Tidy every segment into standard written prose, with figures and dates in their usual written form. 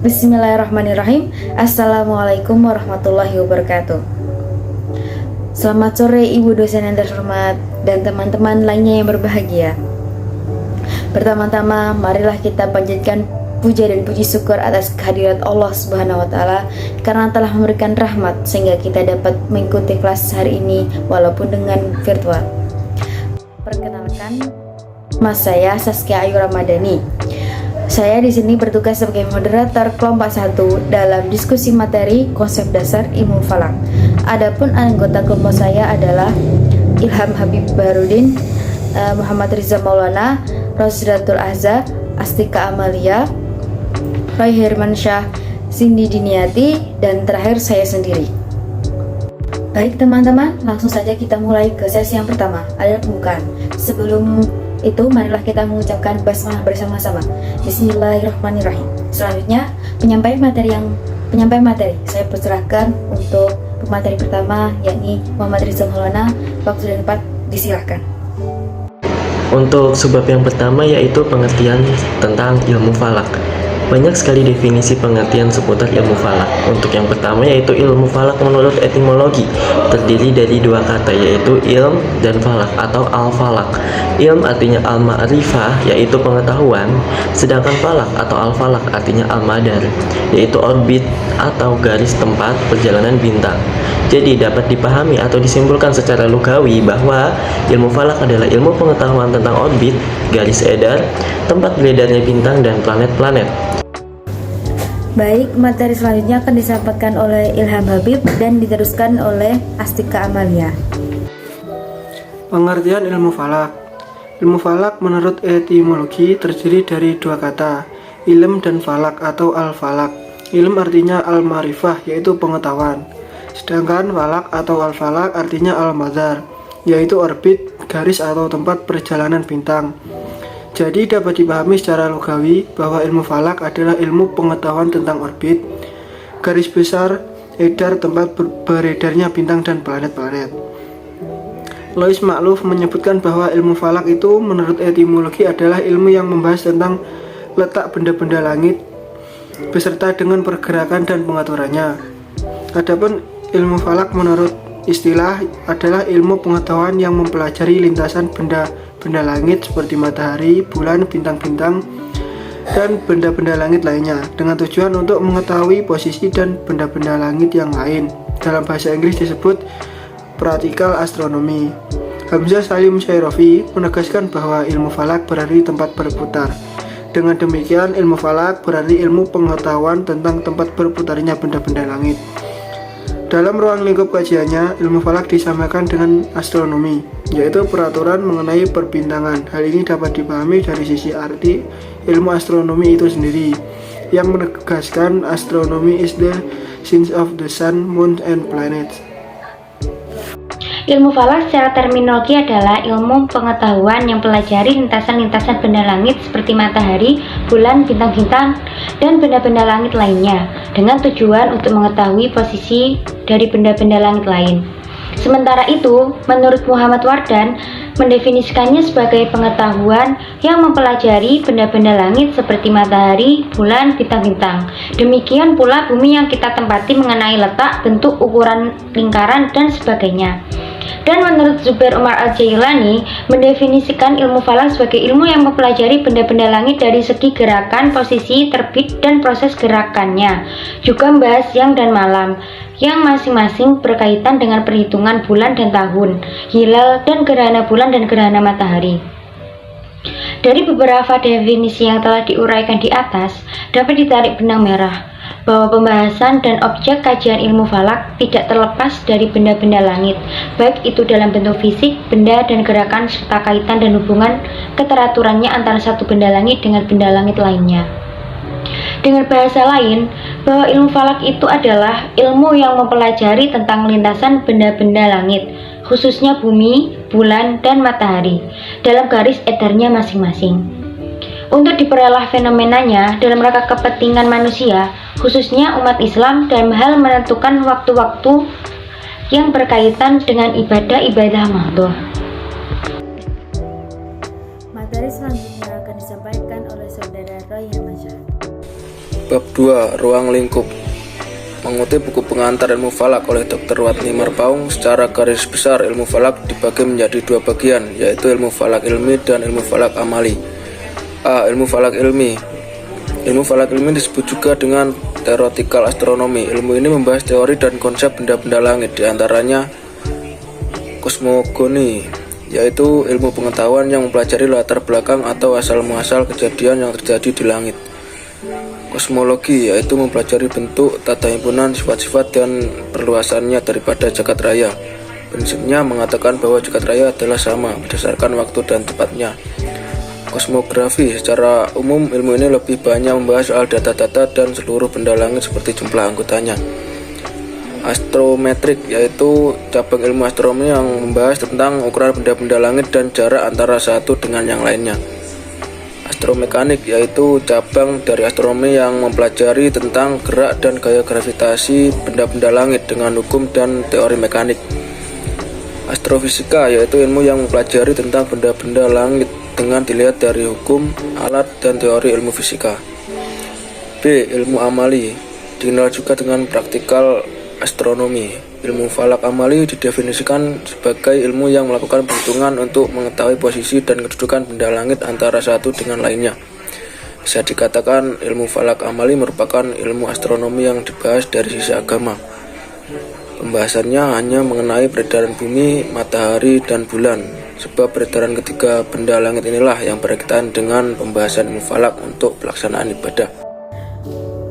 Bismillahirrahmanirrahim. Assalamualaikum warahmatullahi wabarakatuh. Selamat sore Ibu dosen yang terhormat dan teman-teman lainnya yang berbahagia. Pertama-tama, marilah kita panjatkan puja dan puji syukur atas kehadirat Allah Subhanahu wa Ta'ala karena telah memberikan rahmat sehingga kita dapat mengikuti kelas hari ini walaupun dengan virtual. Perkenalkan, saya Saskia Ayu Ramadhani. Saya di sini bertugas sebagai moderator kelompok 1 dalam diskusi materi konsep dasar ilmu falak. Adapun anggota kelompok saya adalah Ilham Habib Baharudin, Muhammad Riza Maulana, Rosratul Ahza, Astika Amalia, Roy Hermansyah, Cindy Diniati, dan terakhir saya sendiri. Baik teman-teman, langsung saja kita mulai ke sesi yang pertama, adalah pembukaan. Sebelum itu, marilah kita mengucapkan basmalah bersama-sama. Bismillahirrahmanirrahim. Selanjutnya, penyampaian materi. Saya persilahkan untuk pemateri pertama, yakni Muhammad Riza Maulana. Waktu dan tempat disilahkan. Untuk sebab yang pertama yaitu pengertian tentang ilmu falak. Banyak sekali definisi pengertian seputar ilmu falak. Untuk yang pertama yaitu ilmu falak menurut etimologi terdiri dari dua kata yaitu ilm dan falak atau al-falak. Ilm artinya al-ma'rifah yaitu pengetahuan, sedangkan falak atau al-falak artinya al-madar yaitu orbit atau garis tempat perjalanan bintang. Jadi dapat dipahami atau disimpulkan secara lugawi bahwa ilmu falak adalah ilmu pengetahuan tentang orbit, garis edar, tempat beredarnya bintang dan planet-planet. Baik, materi selanjutnya akan disampaikan oleh Ilham Habib dan diteruskan oleh Astika Amalia. Pengertian ilmu falak. Ilmu falak menurut etimologi terdiri dari dua kata, ilm dan falak atau al-falak. Ilm artinya al-marifah yaitu pengetahuan, sedangkan falak atau al-falak artinya al-madar yaitu orbit, garis atau tempat perjalanan bintang. Jadi dapat dipahami secara lugawi bahwa ilmu falak adalah ilmu pengetahuan tentang orbit, garis besar, edar tempat beredarnya bintang dan planet-planet. Lois Makluf menyebutkan bahwa ilmu falak itu menurut etimologi adalah ilmu yang membahas tentang letak benda-benda langit beserta dengan pergerakan dan pengaturannya. Adapun ilmu falak menurut istilah adalah ilmu pengetahuan yang mempelajari lintasan benda langit seperti matahari, bulan, bintang-bintang, dan benda-benda langit lainnya dengan tujuan untuk mengetahui posisi dan benda-benda langit yang lain. Dalam bahasa Inggris disebut practical astronomy. Hamzah Salim Syairofi menegaskan bahwa ilmu falak berarti tempat berputar. Dengan demikian, ilmu falak berarti ilmu pengetahuan tentang tempat berputarnya benda-benda langit. Dalam ruang lingkup kajiannya, ilmu falak disamakan dengan astronomi, yaitu peraturan mengenai perbintangan. Hal ini dapat dipahami dari sisi arti ilmu astronomi itu sendiri, yang menegaskan astronomy is the science of the sun, moon, and planets. Ilmu falak secara terminologi adalah ilmu pengetahuan yang pelajari lintasan-lintasan benda langit seperti matahari, bulan, bintang-bintang, dan benda-benda langit lainnya dengan tujuan untuk mengetahui posisi dari benda-benda langit lain. Sementara itu, menurut Muhammad Wardan, mendefinisikannya sebagai pengetahuan yang mempelajari benda-benda langit seperti matahari, bulan, bintang-bintang. Demikian pula bumi yang kita tempati mengenai letak, bentuk, ukuran lingkaran, dan sebagainya. Dan menurut Zubair Umar Al-Jailani, mendefinisikan ilmu falak sebagai ilmu yang mempelajari benda-benda langit dari segi gerakan, posisi, terbit, dan proses gerakannya. Juga membahas siang dan malam, yang masing-masing berkaitan dengan perhitungan bulan dan tahun, hilal dan gerhana bulan dan gerhana matahari. Dari beberapa definisi yang telah diuraikan di atas, dapat ditarik benang merah bahwa pembahasan dan objek kajian ilmu falak tidak terlepas dari benda-benda langit, baik itu dalam bentuk fisik, benda, dan gerakan, serta kaitan dan hubungan keteraturannya antara satu benda langit dengan benda langit lainnya. Dengan bahasa lain, bahwa ilmu falak itu adalah ilmu yang mempelajari tentang lintasan benda-benda langit, khususnya bumi, bulan, dan matahari, dalam garis edarnya masing-masing. Untuk diperoleh fenomenanya dalam rangka kepentingan manusia, khususnya umat Islam, dalam hal menentukan waktu-waktu yang berkaitan dengan ibadah-ibadah mahdhah. Materi selanjutnya akan disampaikan oleh Saudara Roy Hermansyah. Bab 2. Ruang lingkup. Mengutip buku pengantar ilmu falak oleh Dr. Watni Marpaung, secara garis besar ilmu falak dibagi menjadi dua bagian, yaitu ilmu falak ilmi dan ilmu falak amali. A. Ilmu falak ilmi. Ilmu falak ilmi disebut juga dengan theoretical astronomy. Ilmu ini membahas teori dan konsep benda-benda langit, diantaranya kosmogoni, yaitu ilmu pengetahuan yang mempelajari latar belakang atau asal-muasal kejadian yang terjadi di langit. Kosmologi, yaitu mempelajari bentuk, tata himpunan, sifat-sifat, dan perluasannya daripada jagat raya. Prinsipnya mengatakan bahwa jagat raya adalah sama berdasarkan waktu dan tempatnya. Kosmografi, secara umum ilmu ini lebih banyak membahas soal data-data dan seluruh benda langit seperti jumlah anggotanya. Astrometrik, yaitu cabang ilmu astronomi yang membahas tentang ukuran benda-benda langit dan jarak antara satu dengan yang lainnya. Astromekanik, yaitu cabang dari astronomi yang mempelajari tentang gerak dan gaya gravitasi benda-benda langit dengan hukum dan teori mekanik. Astrofisika, yaitu ilmu yang mempelajari tentang benda-benda langit dengan dilihat dari hukum, alat, dan teori ilmu fisika. B. Ilmu amali, dikenal juga dengan praktikal astronomi. Ilmu falak amali didefinisikan sebagai ilmu yang melakukan perhitungan untuk mengetahui posisi dan kedudukan benda langit antara satu dengan lainnya. Bisa dikatakan ilmu falak amali merupakan ilmu astronomi yang dibahas dari sisi agama. Pembahasannya hanya mengenai peredaran bumi, matahari, dan bulan, sebab peredaran ketiga benda langit inilah yang berkaitan dengan pembahasan ilmu falak untuk pelaksanaan ibadah.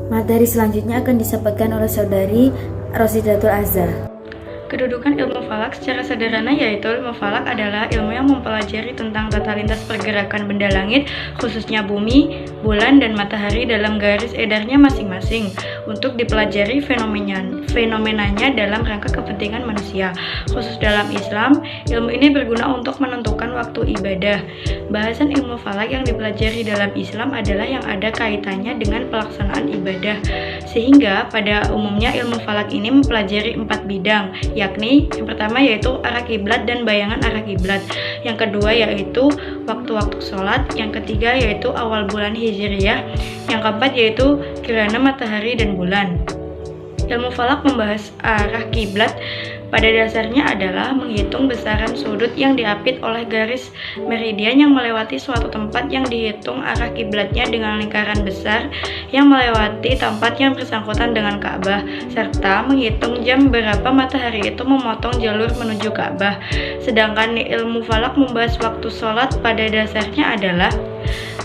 Materi selanjutnya akan disampaikan oleh saudari Rosidatul Azhar. Kedudukan ilmu falak secara sederhana yaitu ilmu falak adalah ilmu yang mempelajari tentang tata lintas pergerakan benda langit, khususnya bumi, bulan, dan matahari dalam garis edarnya masing-masing untuk dipelajari fenomenanya dalam rangka kepentingan manusia. Khusus dalam Islam, ilmu ini berguna untuk menentukan waktu ibadah. Bahasan ilmu falak yang dipelajari dalam Islam adalah yang ada kaitannya dengan pelaksanaan ibadah, sehingga pada umumnya ilmu falak ini mempelajari 4 bidang, yakni yang pertama yaitu arah kiblat dan bayangan arah kiblat, yang kedua yaitu waktu-waktu sholat, yang ketiga yaitu awal bulan hijriyah, yang keempat yaitu gerhana matahari dan bulan. Ilmu falak membahas arah kiblat pada dasarnya adalah menghitung besaran sudut yang diapit oleh garis meridian yang melewati suatu tempat yang dihitung arah kiblatnya dengan lingkaran besar yang melewati tempat yang bersangkutan dengan Ka'bah, serta menghitung jam berapa matahari itu memotong jalur menuju Ka'bah. Sedangkan ilmu falak membahas waktu sholat pada dasarnya adalah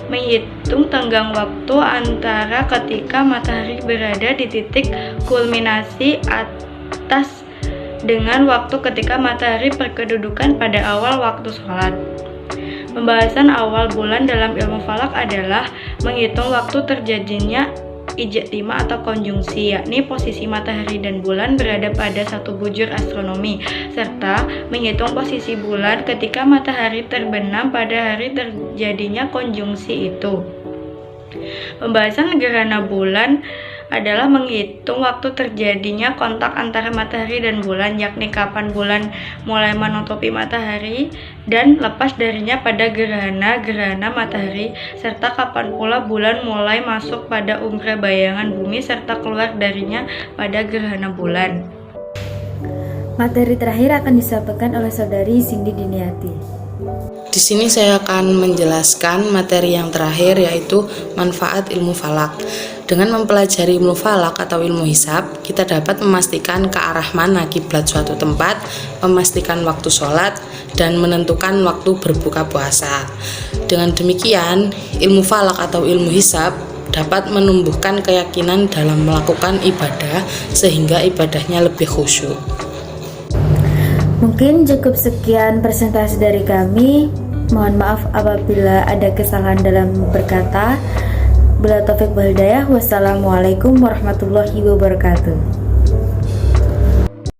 menghitung tenggang waktu antara ketika matahari berada di titik kulminasi atas dengan waktu ketika matahari berkedudukan pada awal waktu sholat. Pembahasan awal bulan dalam ilmu falak adalah menghitung waktu terjadinya ijtima atau konjungsi, yakni posisi matahari dan bulan berada pada satu bujur astronomi, serta menghitung posisi bulan ketika matahari terbenam pada hari terjadinya konjungsi itu. Pembahasan gerhana bulan adalah menghitung waktu terjadinya kontak antara matahari dan bulan, yakni kapan bulan mulai menutupi matahari dan lepas darinya pada gerhana matahari, serta kapan pula bulan mulai masuk pada umbra bayangan bumi serta keluar darinya pada gerhana bulan. Materi terakhir akan disampaikan oleh saudari Cindy Diniati. Di sini saya akan menjelaskan materi yang terakhir, yaitu manfaat ilmu falak. Dengan mempelajari ilmu falak atau ilmu hisab, kita dapat memastikan ke arah mana kiblat suatu tempat, memastikan waktu sholat, dan menentukan waktu berbuka puasa. Dengan demikian, ilmu falak atau ilmu hisab dapat menumbuhkan keyakinan dalam melakukan ibadah sehingga ibadahnya lebih khusyuk. Mungkin cukup sekian presentasi dari kami. Mohon maaf apabila ada kesalahan dalam berkata. Bila taufik wal hidayah. Wassalamualaikum warahmatullahi wabarakatuh.